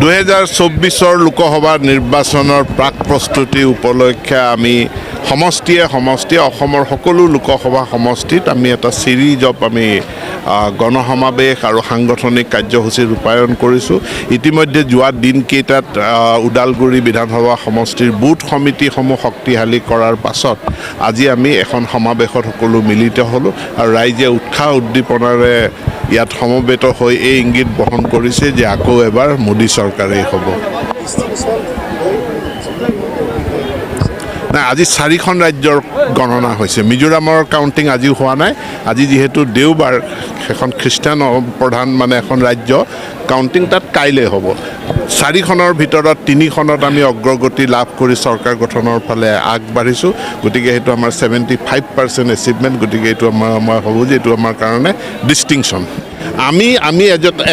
2024 লোকসভা নিৰ্বাচনৰ প্ৰাক প্ৰস্তুতি উপলক্ষে আমি সমষ্টিয়ে অসমৰ সকলো লোকসভা সমষ্টিত আমি এটা চিৰিজ অফ আমি গণসমাৱেশ আৰু সাংগঠনিক কাৰ্যসূচী ৰূপায়ণ কৰিছোঁ। ইতিমধ্যে যোৱা দিনকেইটাত ওদালগুৰি বিধানসভা সমষ্টিৰ বুথ সমিতিসমূহ শক্তিশালী কৰাৰ পাছত আজি আমি এখন সমাৱেশত সকলো মিলিত হ'লোঁ আৰু ৰাইজে উৎসাহ উদ্দীপনাৰে ইয়াত সমবেত হৈ এই ইংগিত বহন কৰিছে যে আকৌ এবাৰ মোদী চৰকাৰেই হ'ব। নাই, আজি 4খন ৰাজ্যৰ গণনা হৈছে। মিজোৰামৰ কাউণ্টিং আজিও হোৱা নাই। আজি যিহেতু দেওবাৰ, এখন খ্ৰীষ্টান প্ৰধান এখন ৰাজ্য, কাউণ্টিং তাত কাইলৈ হ'ব। 4খনৰ ভিতৰত 3খনত আমি অগ্ৰগতি লাভ কৰি চৰকাৰ গঠনৰ ফালে আগবাঢ়িছোঁ। গতিকে সেইটো আমাৰ 75% এচিভমেণ্ট। গতিকে এইটো মই ভাবোঁ যে এইটো আমাৰ কাৰণে ডিষ্টিংশ্যন। আমি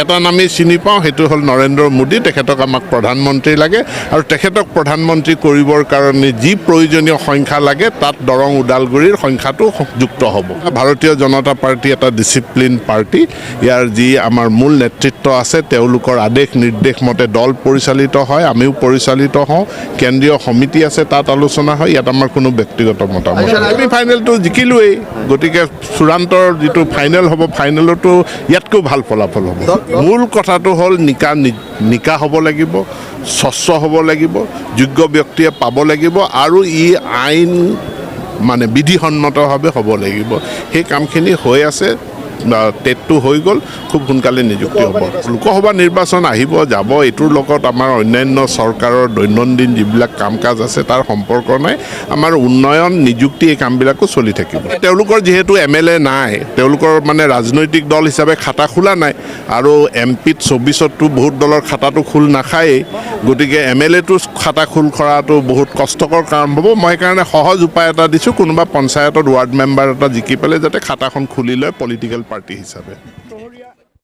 এটা নামেই চিনি পাওঁ, সেইটো হ'ল নৰেন্দ্ৰ মোদী। তেখেতক আমাক প্ৰধানমন্ত্ৰী লাগে আৰু তেখেতক প্ৰধানমন্ত্ৰী কৰিবৰ কাৰণে যি প্ৰয়োজনীয় সংখ্যা লাগে তাত দৰং ওদালগুৰিৰ সংখ্যাটো যুক্ত হ'ব। ভাৰতীয় জনতা পাৰ্টি এটা ডিচিপ্লিন পাৰ্টি। ইয়াৰ যি আমাৰ মূল নেতৃত্ব আছে তেওঁলোকৰ আদেশ নিৰ্দেশ মতে দল পৰিচালিত হয়, আমিও পৰিচালিত হওঁ। কেন্দ্ৰীয় সমিতি আছে, তাত আলোচনা হয়। ইয়াত আমাৰ কোনো ব্যক্তিগত মতামত। আমি ফাইনেলটো জিকিলোৱেই, গতিকে চূড়ান্তৰ যিটো ফাইনেল হ'ব, ফাইনেলতো ইয়াতকৈ ভাল ফলাফল হ'ব। মূল কথাটো হ'ল নিকা হ'ব লাগিব, স্বচ্ছ হ'ব লাগিব, যোগ্য ব্যক্তিয়ে পাব লাগিব আৰু ই আইন বিধিসন্মতভাৱে হ'ব লাগিব। সেই কামখিনি হৈ আছে। টেটটো হৈ গ'ল, খুব সোনকালে নিযুক্তি হ'ব। লোকসভা নিৰ্বাচন আহিব যাব, এইটোৰ লগত আমাৰ অন্যান্য চৰকাৰৰ দৈনন্দিন যিবিলাক কাম কাজ আছে তাৰ সম্পৰ্ক নাই। আমাৰ উন্নয়ন নিযুক্তি এই কামবিলাকো চলি থাকিব। তেওঁলোকৰ যিহেতু MLA নাই, তেওঁলোকৰ ৰাজনৈতিক দল হিচাপে খাতা খোলা নাই আৰু MP-ত 24ততো বহুত দলৰ খাতাটো খোল নাখায়েই। গতিকে MLA-টো খাতা খোল কৰাটো বহুত কষ্টকৰ কাম হ'ব। মই সেইকাৰণে সহজ উপায় এটা দিছোঁ, কোনোবা পঞ্চায়তত ৱাৰ্ড মেম্বাৰ এটা জিকি পেলাই যাতে খাতাখন খুলি লয় পলিটিকেল পাৰ্টি হিচাপে।